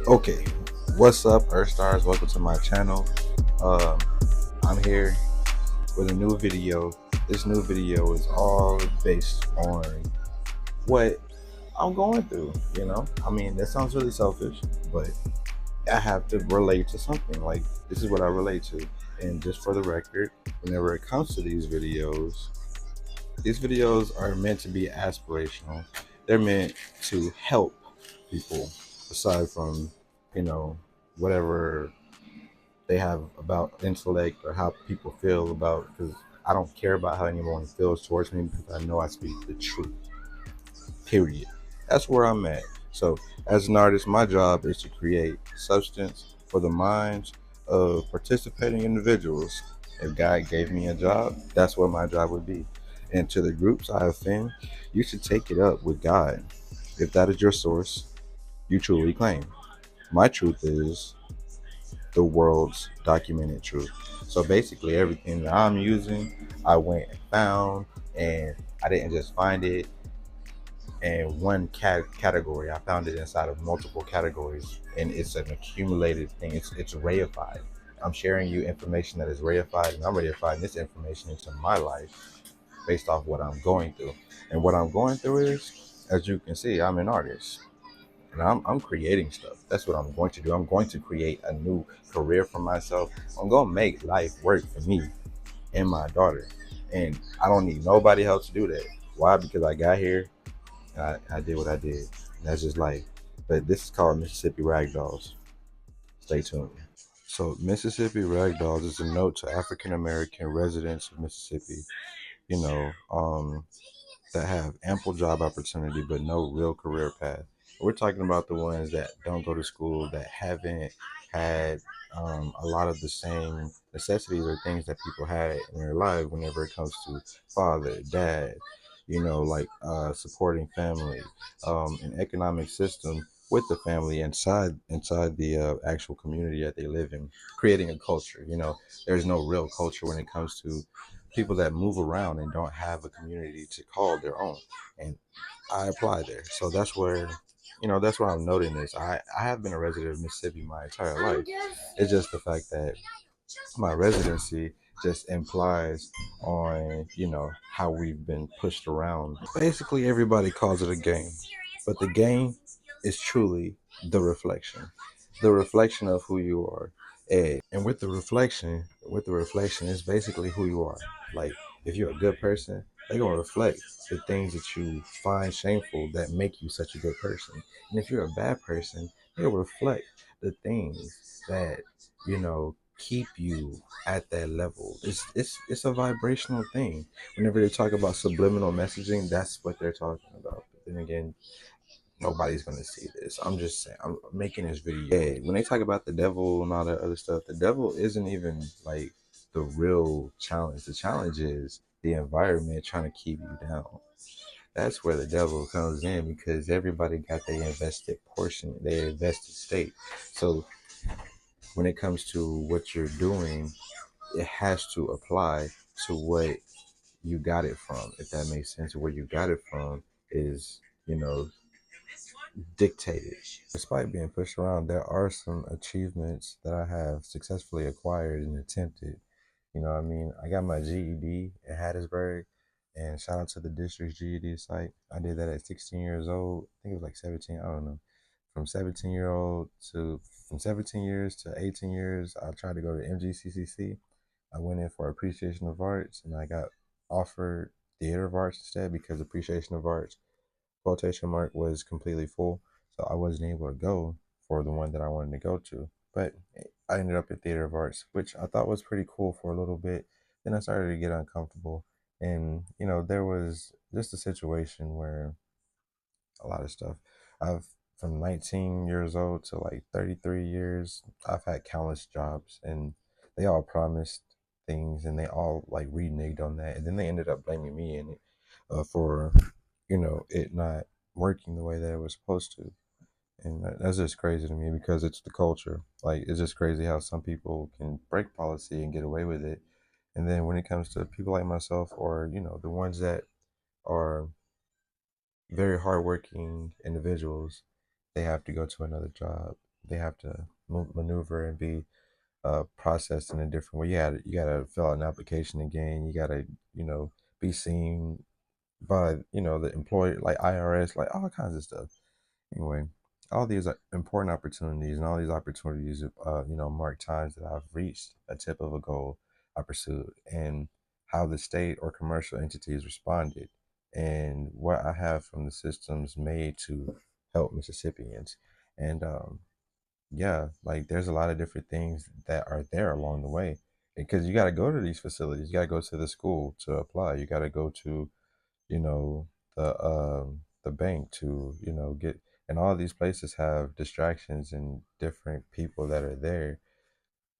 Okay, what's up, Earth Stars? Welcome to my channel. Um, I'm here with a new video. This new video is all based on what I'm going through. I mean, that sounds really selfish, but I have to relate to something. Like, this is what I relate to. And just for the record, whenever it comes to these videos are meant to be aspirational. They're meant to help people, aside from, you know, whatever they have about intellect or how people feel about, because I don't care about how anyone feels towards me, because I know I speak the truth. Period. That's where I'm at. So, as an artist, my job is to create substance for the minds of participating individuals. If God gave me a job, that's what my job would be. And to the groups I offend, you should take it up with God. If that is your source, you truly claim. My truth is the world's documented truth. So basically, everything that I'm using, I went and found, and I didn't just find it in one category. I found it inside of multiple categories, and it's an accumulated thing. It's reified. I'm sharing you information that is reified, and I'm reifying this information into my life based off what I'm going through. And what I'm going through is, as you can see, I'm an artist. And I'm creating stuff. That's what I'm going to do. I'm going to create a new career for myself. I'm going to make life work for me and my daughter. And I don't need nobody else to do that. Why? Because I got here and I did what I did. And that's just life. But this is called Mississippi Ragdolls. Stay tuned. So, Mississippi Ragdolls is a note to African American residents of Mississippi, you know, that have ample job opportunity but no real career path. We're talking about the ones that don't go to school, that haven't had a lot of the same necessities or things that people had in their life whenever it comes to father, dad, like supporting family, an economic system with the family inside the actual community that they live in, creating a culture. There's no real culture when it comes to people that move around and don't have a community to call their own. And I apply there. So that's why I'm noting this. I have been a resident of Mississippi my entire life. It's just the fact that my residency just implies on, how we've been pushed around. Basically, everybody calls it a game, but the game is truly the reflection, of who you are. And with the reflection, it's basically who you are. Like, if you're a good person, they're gonna reflect the things that you find shameful that make you such a good person. And if you're a bad person, they'll reflect the things that keep you at that level. It's a vibrational thing. Whenever they talk about subliminal messaging, that's what they're talking about. But then again, nobody's gonna see this. I'm just saying. I'm making this video. Yeah, when they talk about the devil and all that other stuff, the devil isn't even like the real challenge. The challenge is the environment trying to keep you down. That's where the devil comes in, because everybody got their invested portion, their invested state. So when it comes to what you're doing, it has to apply to what you got it from. If that makes sense, where you got it from is, dictated. Despite being pushed around, there are some achievements that I have successfully acquired and attempted. What I mean? I got my GED at Hattiesburg, and shout out to the district's GED site. I did that at 16 years old. I think it was like 17. I don't know. From 17 years to 18 years, I tried to go to MGCCC. I went in for appreciation of arts, and I got offered theater of arts instead, because appreciation of arts quotation mark was completely full, so I wasn't able to go for the one that I wanted to go to. But I ended up at theater of arts, which I thought was pretty cool for a little bit. Then I started to get uncomfortable, and there was just a situation where a lot of stuff. I've From 19 years old to like 33 years, I've had countless jobs, and they all promised things, and they all like reneged on that, and then they ended up blaming me in it for it not working the way that it was supposed to. And that's just crazy to me, because it's the culture. Like, it's just crazy how some people can break policy and get away with it, and then when it comes to people like myself, or the ones that are very hardworking individuals, they have to go to another job. they have to maneuver and be processed in a different way. You gotta fill out an application again. You gotta, be seen by, the employer, like IRS, like all kinds of stuff. Anyway, all these are important opportunities, and all these opportunities, mark times that I've reached a tip of a goal I pursued, and how the state or commercial entities responded, and what I have from the systems made to help Mississippians. And yeah, like there's a lot of different things that are there along the way, because you got to go to these facilities, you got to go to the school to apply, you got to go to, you know the bank to, get, and all these places have distractions and different people that are there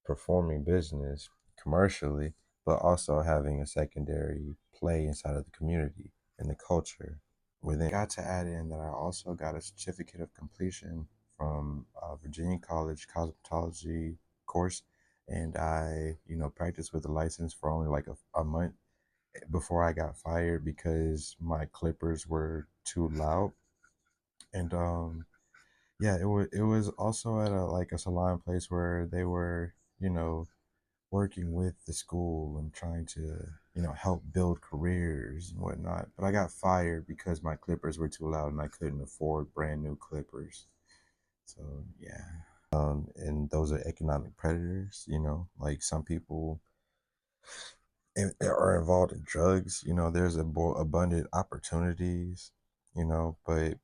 performing business commercially, but also having a secondary play inside of the community and the culture within. Got to add in that I also got a certificate of completion from Virginia College cosmetology course, and I, practiced with a license for only like a month before I got fired because my clippers were too loud. And yeah, it was also at a salon place where they were, working with the school and trying to, help build careers and whatnot. But I got fired because my clippers were too loud and I couldn't afford brand new clippers. So yeah. And those are economic predators, like some people are involved in drugs. There's abundant opportunities, but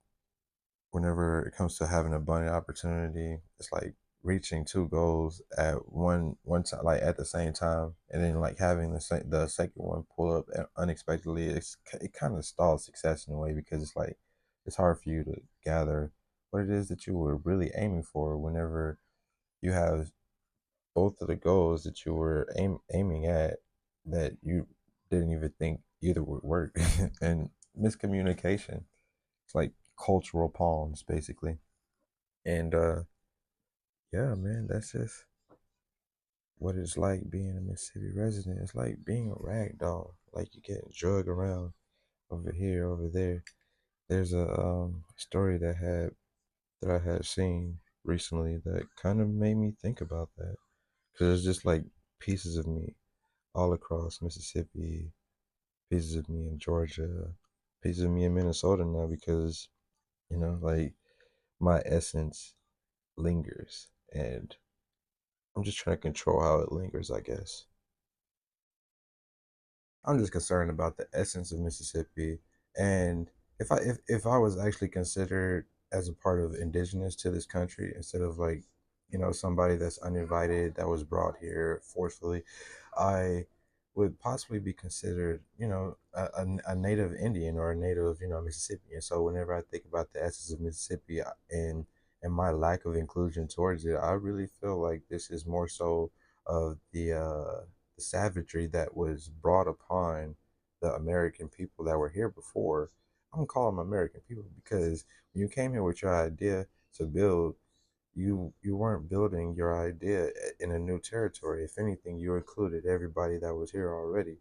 whenever it comes to having abundant opportunity, it's like reaching two goals at one time, like at the same time, and then like having the second one pull up unexpectedly. It kind of stalls success in a way, because it's like it's hard for you to gather what it is that you were really aiming for whenever you have both of the goals that you were aiming at that you didn't even think either would work. And miscommunication, it's like cultural palms basically. And yeah, man, that's just what it's like being a Mississippi resident. It's like being a rag doll, like you're getting drugged around over here, over there. There's a story that I had seen recently that kind of made me think about that, because it's just like pieces of me all across Mississippi, pieces of me in Georgia, pieces of me in Minnesota now, because, like my essence lingers, and I'm just trying to control how it lingers, I guess. I'm just concerned about the essence of Mississippi, and if I was actually considered as a part of indigenous to this country, instead of like, somebody that's uninvited that was brought here forcefully, I would possibly be considered, a native Indian or a native, Mississippian. So whenever I think about the essence of Mississippi, and my lack of inclusion towards it, I really feel like this is more so of the savagery that was brought upon the American people that were here before. I'm gonna call them American people because when you came here with your idea to build, you weren't building your idea in a new territory. If anything, you included everybody that was here already,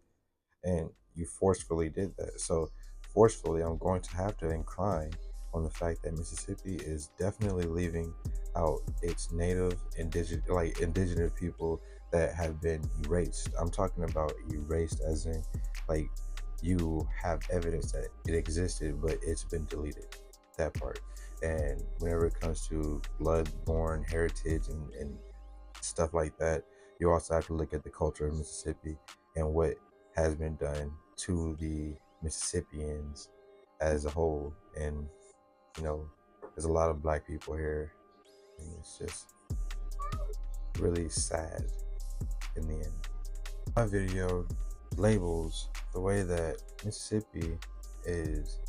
and you forcefully did that. So forcefully, I'm going to have to incline on the fact that Mississippi is definitely leaving out its native indigenous people that have been erased. I'm talking about erased as in like you have evidence that it existed, but it's been deleted. That part. And whenever it comes to blood-borne heritage and stuff like that, you also have to look at the culture of Mississippi and what has been done to the Mississippians as a whole. And, you know, there's a lot of black people here, and it's just really sad in the end. My video labels the way that Mississippi is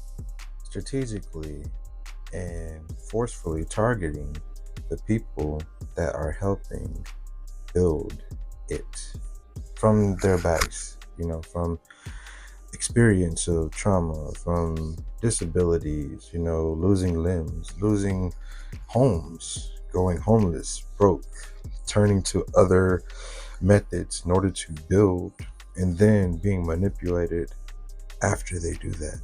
strategically and forcefully targeting the people that are helping build it from their backs, from experience of trauma, from disabilities, losing limbs, losing homes, going homeless, broke, turning to other methods in order to build, and then being manipulated after they do that.